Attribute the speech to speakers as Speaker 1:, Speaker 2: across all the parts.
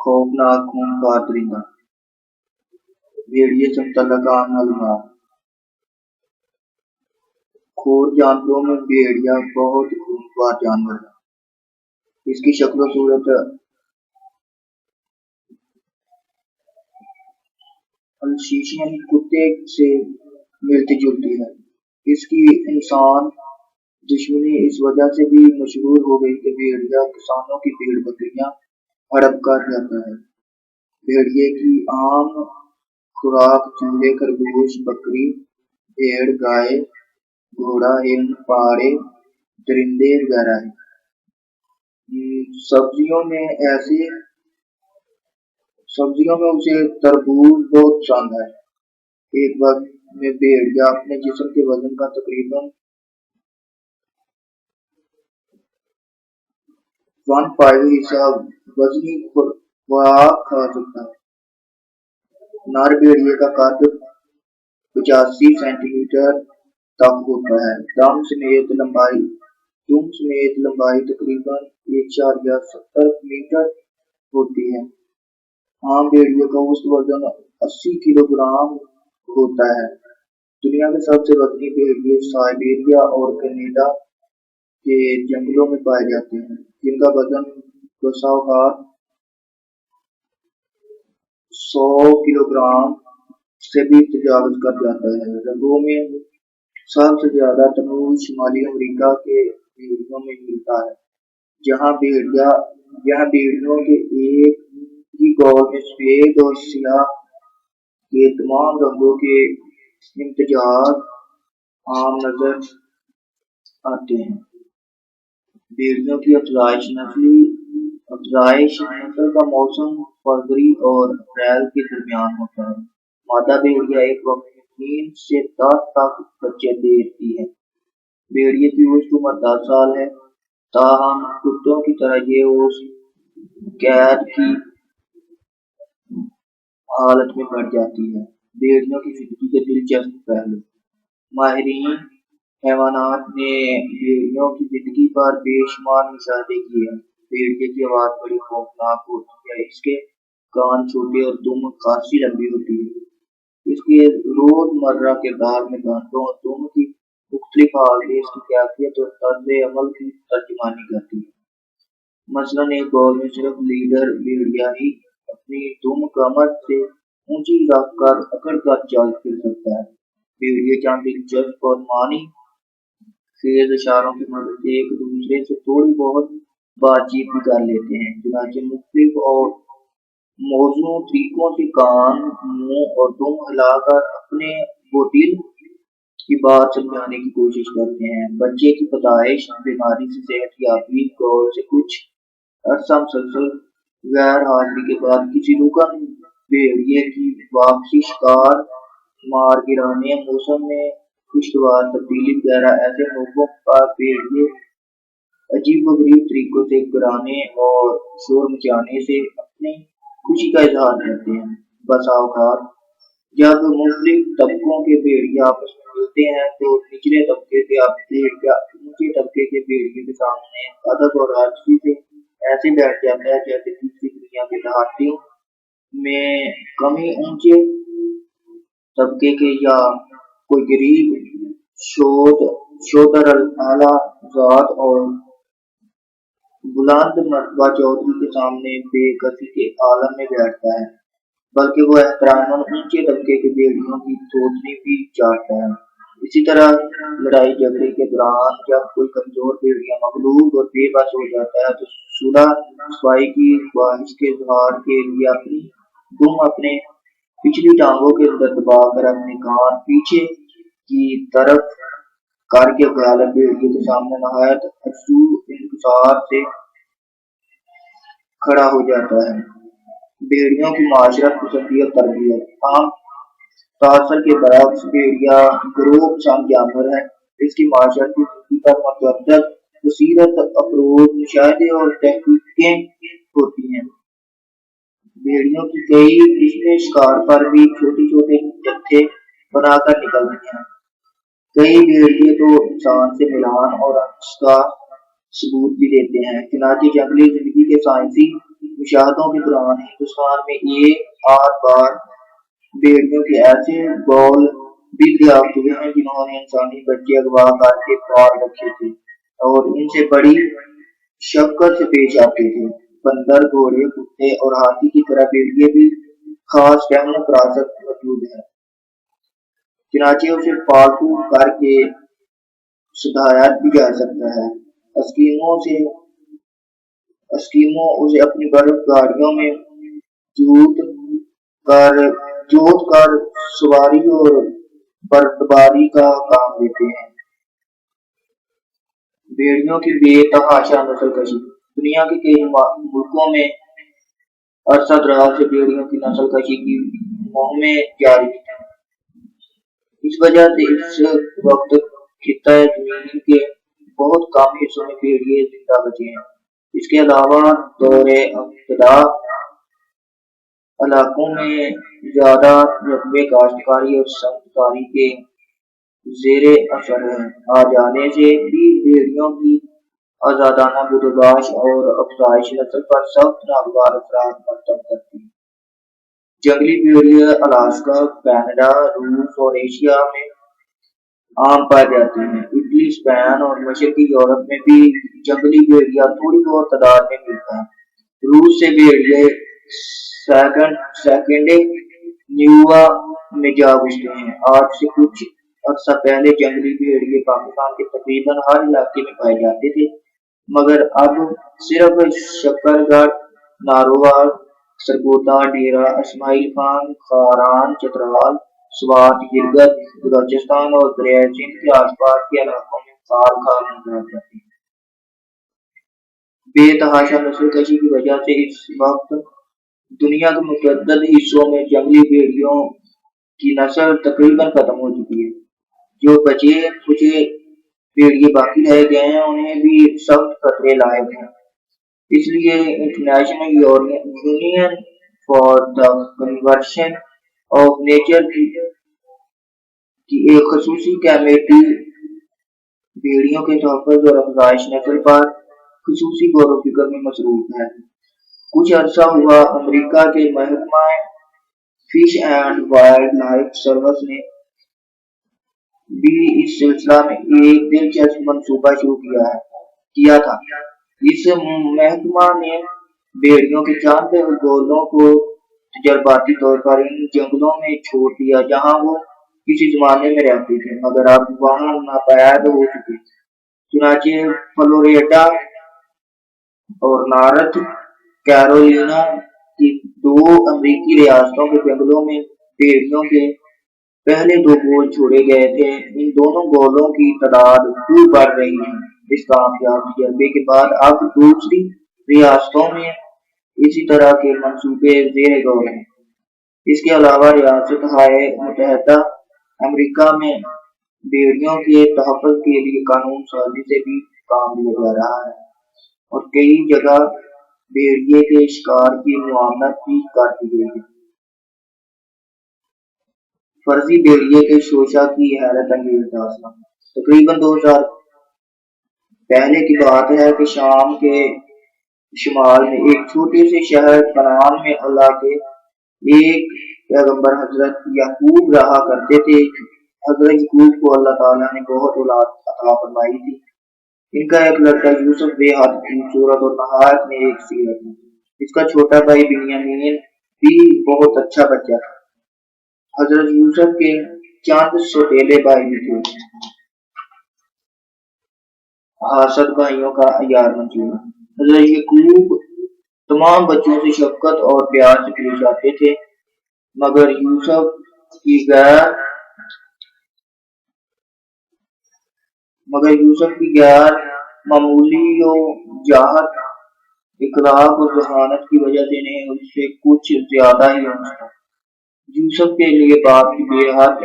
Speaker 1: خوفناک خونخوار درندہ بھیڑیے سے متعلق عام معلومات خور جانوروں میں بھیڑیا بہت خونخوار جانور ہے۔ اس کی شکل و صورت الشیشی یعنی کتے سے ملتی جلتی ہے۔ اس کی انسان دشمنی اس وجہ سے بھی مشہور ہو گئی کہ بھیڑیا کسانوں کی بھیڑ بکریاں ہڑپ کر جاتا ہے۔ بھیڑیے کی عام خوراک چوہے، خرگوش، بکری، بھیڑ، گائے، گھوڑا، ہرن، پاڑے، درندے وغیرہ ہے۔ سبزیوں میں اسے تربوز بہت پسند ہے۔ ایک وقت میں بھیڑیا اپنے جسم کے وزن کا تقریباً 1/5 حصہ وزنی خوراک کھا سکتا ہے۔ نر بھیڑیے کا قد 85 سینٹی میٹر تک ہوتا ہے۔ دم سمیت لمبائی تقریباً 1.70 میٹر ہوتی ہے۔ عام بھیڑیے کا اوسط وزن 80 کلو گرام ہوتا ہے۔ دنیا کے سب سے وزنی بھیڑیے سائبیریا اور کینیڈا کے جنگلوں میں پائے جاتے ہیں، جن کا وزن بسا اوقات 100 کلو گرام سے بھی تجاوز کر جاتا ہے۔ رنگوں میں سب سے زیادہ تنوع شمالی امریکہ کے بھیڑیوں میں ملتا ہے، جہاں بھیڑیوں کے ایک ہی گول میں سفید اور سیاہ کے تمام رنگوں کے امتزاج عام نظر آتے ہیں۔ بھیڑیوں کی افزائش نسل کا موسم فروری اور اپریل کے درمیان ہوتا ہے۔ مادہ بھیڑیا ایک وقت میں 3 سے 10 تک بچے دیتی ہے۔ بھیڑیے کی اوسط عمر 10 سال ہے، تاہم کتوں کی طرح یہ اوسط قید کی حالت میں بڑھ جاتی ہے۔ بھیڑیوں کی زندگی کے دلچسپ پہلو۔ ماہرین حیوانات نے بھیڑیوں کی زندگی پر بے شمار مشاہدے کیے ہیں۔ بھیڑیے کی آواز بڑی خوفناک ہوتی ہے۔ اس کے کان چھوٹے اور دم خاصی لمبی ہوتی ہے۔ اس کے روزمرہ کردار میں دانتوں اور دم کی مختلف حالتیں اس کی کیفیت اور طرز عمل کی ترجمانی کرتی ہیں۔ مثلاً ایک گول میں صرف لیڈر بھیڑیا ہی اپنی دم کمر سے اونچی رکھ کر اکڑ کر چل پھر سکتا ہے۔ بھیڑیے چند دلچسپ اور معنی خیز اشاروں کی مدد سے ایک دوسرے سے تھوڑی بہت بات چیت بھی کر لیتے ہیں۔ چنانچہ مختلف اور موزوں طریقوں سے کان، منہ اور دم ہلا کر اپنے وہ دل کی بات سمجھانے کی کوشش کرتے ہیں۔ بچے کی پیدائش، بیماری سے صحت یابی، گول سے کچھ عرصہ مسلسل غیر حاضری کے بعد کسی رکن بھیڑیے کی واپسی، شکار مار گرانے، موسم میں خوشگوار تبدیلی وغیرہ ایسے موقعوں پر بھیڑیے عجیب و غریب طریقوں سے گرانے اور شور مچانے سے اپنی خوشی کا اظہار کرتے ہیں۔ بسا اوقات جب مختلف طبقوں کے بھیڑیے آپس میں ملتے ہیں تو نچلے طبقے کے بھیڑیا اونچے طبقے کے بھیڑیے کے سامنے ادب اور عاجزی سے ایسے بیٹھ جاتا ہے جیسے تیسری دنیا کے دہاتیوں میں کمی اونچے طبقے کے یا کوئی غریب شودر اعلیٰ ذات اور بلند مرتبہ چودھری کے سامنے بے کسی کے عالم میں بیٹھتا ہے، بلکہ وہ احتراماً اونچے طبقے کے بھیڑیوں کی توجہ بھی چاہتا ہے۔ اسی طرح لڑائی جھگڑے کے دوران جب کوئی کمزور بھیڑیا مغلوب اور بے بس ہو جاتا ہے تو صلح صفائی کی خواہش کے اظہار کے لیے اپنی دم اپنے پچھلی ٹانگوں کے اندر دبا کر اپنے کان پیچھے کی طرف کر کے غالب بھیڑیے کے سامنے نہایت خضوع انکسار سے کھڑا ہو جاتا ہے۔ بھیڑیوں کی معاشرت پسندی اور تربیت۔ عام تاثر کے برعکس بھیڑیا گروہ پسند جانور ہے۔ اس کی معاشرتی زندگی پر متعدد بصیرت افروز مشاہدے اور تحقیقیں ہوتی ہیں۔ بھیڑیوں کی کئی قسمیں شکار پر بھی چھوٹے چھوٹے جتھے بنا کر نکلتی ہیں۔ کئی بھیڑیے تو انسان سے ملان اور انس کا ثبوت بھی دیتے ہیں۔ چنانچہ جنگلی زندگی کے سائنسی مشاہدوں کے دوران ہندوستان میں ایک آدھ بار بھیڑیوں کے ایسے گول بھی دریافت ہوئے ہیں جنہوں نے انسانی بچے اغوا کر کے پال رکھے تھے اور ان سے بڑی شفقت سے پیش آتے تھے۔ بندر، گھوڑے، کتے اور ہاتھی کی طرح بھیڑیے بھی خاص فہم و فراست موجود ہے، چنانچہ اسے پالتو کر کے سدھایا بھی جا سکتا ہے۔ اسکیمو اسے اپنی برف گاڑیوں میں جوت کر سواری اور بردباری کا کام دیتے ہیں۔ بھیڑیوں کی بے تحاشا نسل کشی دنیا کے کئی ملکوں میں عرصہ دراز سے بھیڑیوں کی نسل کشی کی مہمیں جاری ہیں۔ اس وجہ سے اس وقت خطہ زمین کے بہت کم حصوں میں بھیڑیے زندہ بچے ہیں۔ اس کے علاوہ دور ابتدا علاقوں میں زیادہ رقبے کاشتکاری اور سمت کاری کے زیر اثر آ جانے سے بھی بھیڑیوں کی آزادانہ بدوباش اور افزائش نسل پر سخت ناگوار اثرات مرتب کرتی ہے۔ جنگلی بھیڑیے الاسکا، کینیڈا، روس اور ایشیا میں عام پائے جاتے ہیں۔ اٹلی، اسپین اور مشرقی یورپ میں بھی جنگلی بھیڑیا تھوڑی بہت تعداد میں ملتا ہے۔ روس سے بھیڑیے سیکنڈے نیووا میں جا گزرے ہیں۔ آج سے کچھ عرصہ پہلے جنگلی بھیڑیے پاکستان کے تقریباً ہر علاقے میں پائے جاتے تھے، مگر اب صرف شکر گڑھ، نارووار، سرگودا، ڈیرہ اسماعیل خان، کھاران، چترال، سوات، گلگت بلوچستان اور دریائے سندھ کے آس پاس کے علاقوں میں خال خال نظر آ جاتے ہیں۔ بے تحاشا نسل کشی کی وجہ سے اس وقت دنیا کے متعدد حصوں میں جنگلی بھیڑیوں کی نسل تقریباً ختم ہو چکی ہے۔ جو بچے کچے بھیڑیے باقی رہ گئے ہیں انہیں بھی سخت خطرے لاحق ہیں۔ اس لیے international union for the conservation of nature کی ایک خصوصی کمیٹی بھیڑیوں کے تحفظ اور افزائش نسل پر خصوصی غور و فکر میں مصروف ہے۔ کچھ عرصہ ہوا امریکہ کے محکمہ fish and wildlife service نے بھی اس سلسلہ میں ایک دلچسپ منصوبہ شروع کیا تھا۔ اس محکمہ نے بھیڑیوں کے چند گولوں کو تجرباتی طور پر ان جنگلوں میں چھوڑ دیا جہاں وہ کسی زمانے میں رہتے تھے مگر اب وہاں ناپید ہو چکے تھے۔ چنانچہ فلوریڈا اور نارتھ کیرولینا کی دو امریکی ریاستوں کے جنگلوں میں بھیڑیوں کے پہلے دو گول چھوڑے گئے تھے۔ ان دونوں گولوں کی تعداد خوب بڑھ رہی ہے۔ اس کامیاب تجربے کے بعد اب دوسری ریاستوں میں اسی طرح کے منصوبے زیر غور ہیں۔ اس کے علاوہ ریاستہائے متحدہ امریکہ میں بھیڑیوں کے تحفظ کے لیے قانون سازی سے بھی کام لیا جا رہا ہے اور کئی جگہ بھیڑیے کے شکار کی ممانعت بھی کر دی گئی ہے۔ فرضی بھیڑیے کے شوشہ کی حیرت انگیز داستان تقریباً 2000 پہلے کی بات ہے کہ شام کے شمال میں ایک چھوٹے سے شہر کنعان میں اللہ کے ایک پیغمبر حضرت یعقوب رہا کرتے تھے۔ حضرت یعقوب کو اللہ تعالیٰ نے بہت اولاد عطا فرمائی تھی۔ ان کا ایک لڑکا یوسف بے حد خوبصورت اور نہایت نیک سیرت ہے۔ اس کا چھوٹا بھائی بنیامین بھی بہت اچھا بچہ تھا۔ حضرت یوسف کے چند سوتیلے بھائی بھی تھے۔ حاسد بھائیوں کا عیار منصوبہ حضرت یعقوب تمام بچوں سے شفقت اور پیار سے پیش آتے تھے مگر یوسف کی غیر معمولی وجاہت، اخلاق اور ذہانت کی وجہ سے انہیں اس سے کچھ زیادہ ہی انس تھا۔ یوسف کے لیے باپ کی بے حد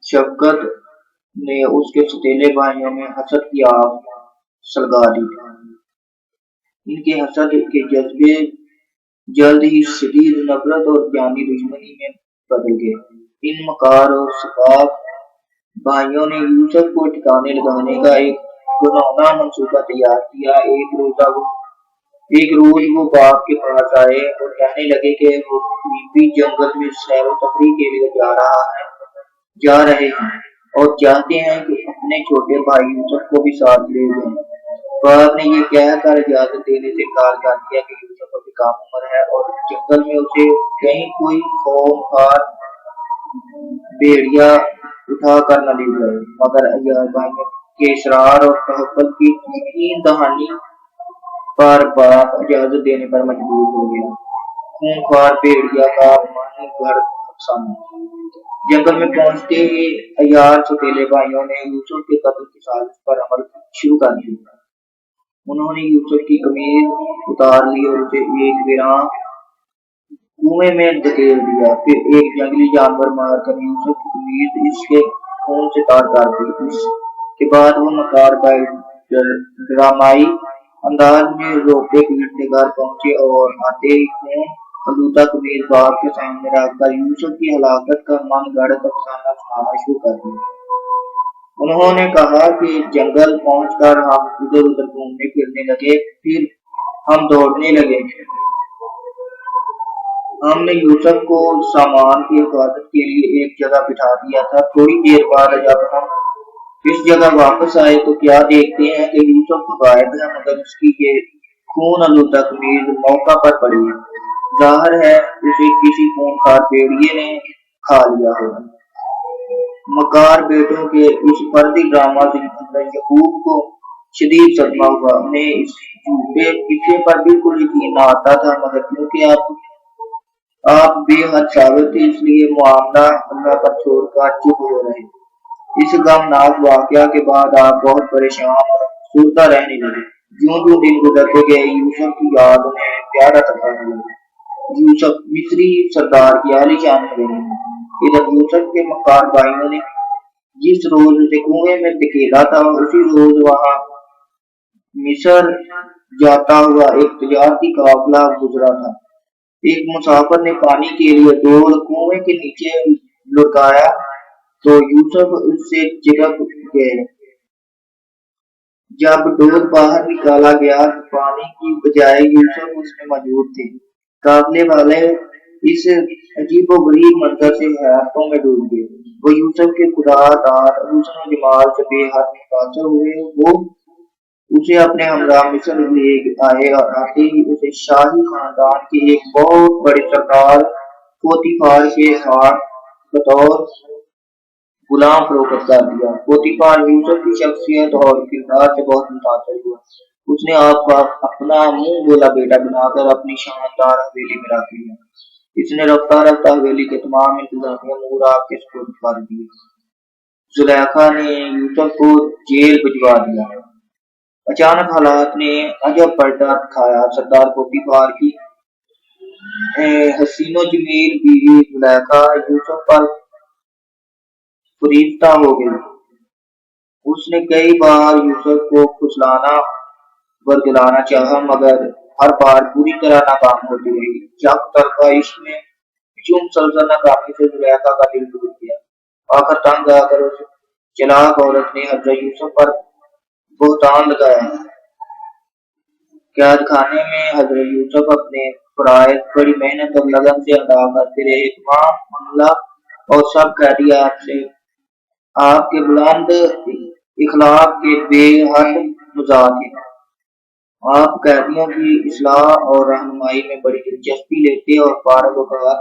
Speaker 1: شفقت نے اس کے سوتیلے بھائیوں میں حسد کی آگ سلگا دی تھی۔ ان کے حسد کے جذبے جلد ہی شدید نفرت اور جانی دشمنی میں بدل گئے۔ ان مکار اور سفاک بھائیوں نے یوسف کو ٹھکانے لگانے کا ایک گھناؤنا منصوبہ تیار کیا۔ ایک روزہ وہ ایک روز وہ باپ کے پاس آئے اور کہنے لگے کہ وہ بھی جنگل میں سیر و تفریح کے لیے جا رہے ہیں اور چاہتے ہیں کہ اپنے چھوٹے بھائی یوسف کو بھی ساتھ لے جائیں۔ باپ نے یہ کہہ کر اجازت دینے سے انکار کر دیا کہ یوسف ابھی کم عمر ہے اور جنگل میں اسے کہیں کوئی خوفناک بھیڑیا اٹھا کر نہ لے جائے، مگر ایاز بھائی کے اصرار اور تحفظ کی یقین دہانی پر باپ اجازت دینے پر مجبور ہو گیا۔ خونخوار بھیڑیا کا معنی گھر افسانہ۔ جنگل میں پہنچتے ہی عیار سوتیلے بھائیوں نے یوسف کے قتل کی سازش پر عمل شروع کر دیا۔ انہوں نے یوسف کی قمیض اتار لی اور اسے ایک ویران کنویں میں دھکیل دیا، پھر ایک جنگلی جانور مار کر یوسف کی قمیض اس کے خون سے تار کر دی۔ اس کے بعد وہ مکار بھائی ڈرامائی انداز میں روتے پیٹتے گھر پہنچے اور آتے ہی خون آلودہ قمیض باپ کے سامنے رکھ کر یوسف کی ہلاکت کا من گھڑت افسانہ سنانا شروع کر دیا۔ انہوں نے کہا کہ جنگل پہنچ کر ہم ادھر ادھر گھومنے پھرنے لگے، پھر ہم دوڑنے لگے۔ ہم نے یوسف کو سامان کی حفاظت کے لیے ایک جگہ بٹھا دیا تھا۔ تھوڑی دیر بعد جب ہم اس جگہ واپس آئے تو کیا دیکھتے ہیں کہ یوسف تو غائب ہے، مگر اس کی یہ خون آلودہ قمیض موقع پر پڑی ہے۔ ظاہر ہے اسے کسی خونخوار بھیڑیے نے کھا لیا ہوگا۔ مکار بیٹوں کے اس فرضی ڈرامہ سے حضرت یعقوب کو شدید صدمہ ہوا۔ انہیں اس جھوٹے قصے پر بالکل یقین نہ آتا تھا، مگر کیونکہ آپ بے حد صابر تھے اس لیے معاملہ اللہ پر چھوڑ کر چپ ہو رہے۔ اس غمناک واقعہ کے بعد آپ بہت پریشان اور افسردہ رہنے لگے۔ جوں جوں دن گزرتے گئے یوسف کی یاد انہیں پیارا ستانے لگی۔ یوسف مصری سردار کی عالیشان حویلی۔ ادھر یوسف کے مکار بھائیوں نے جس روز اسے کنویں میں دھکیلا تھا اسی روز وہاں مصر جاتا ہوا ایک تجارتی قافلہ گزرا تھا۔ ایک مسافر نے پانی کے لیے ڈول کنویں کے نیچے لٹکایا تو یوسف اس سے چپک گئے۔ جب ڈول باہر نکالا گیا تو پانی کی بجائے یوسف اس میں موجود تھے۔ قافلے والے اس عجیب و غریب منظر سے حیرتوں میں ڈوب گئے۔ وہ یوسف کے خدا داد حسن و جمال سے بے حد متاثر ہوئے۔ وہ اسے اپنے ہمراہ مصر لے آئے اور آتے ہی اسے شاہی خاندان کے ایک بہت بڑے سردار پوتیفار کے ہاتھ بطور غلام فروخت کر دیا۔ پوتیفار یوسف کی شخصیت اور کردار سے بہت متاثر ہوا۔ اس نے آپ کو اپنا منہ بولا بیٹا بنا کر اپنی شاندار حویلی میں رکھ لیا۔ اس نے رفتہ رفتہ حویلی کے تمام انتظامی امور آپ کے سپرد کر دیے۔ زلیخا نے یوسف کو جیل بھجوا دیا۔ اچانک حالات نے عجب پلٹا دکھایا۔ سردار پوتیفار کی حسین و جمیل بیوی زلیخا یوسف پر فریفتہ ہو گئی۔ اس نے کئی بار یوسف کو پھسلانا ورگلانا چاہا مگر ہر بار پوری طرح ناکام ہوتی رہی۔ یک طرفہ عشق میں مسلسل ناکامی سے زلیخا کا دل ٹوٹ گیا۔ آخر تنگ آ کر اس چلاک عورت نے حضرت یوسف پر بہتان لگایا۔ قید خانے میں حضرت یوسف اپنے فرائض بڑی محنت اور لگن سے ادا کرتے رہے۔ تمام عملہ اور سب قیدی آپ کے بلند اخلاق کے بے حد مزاح تھے۔ آپ قیدیوں کی اصلاح اور رہنمائی میں بڑی دلچسپی لیتے اور فارغ اوقات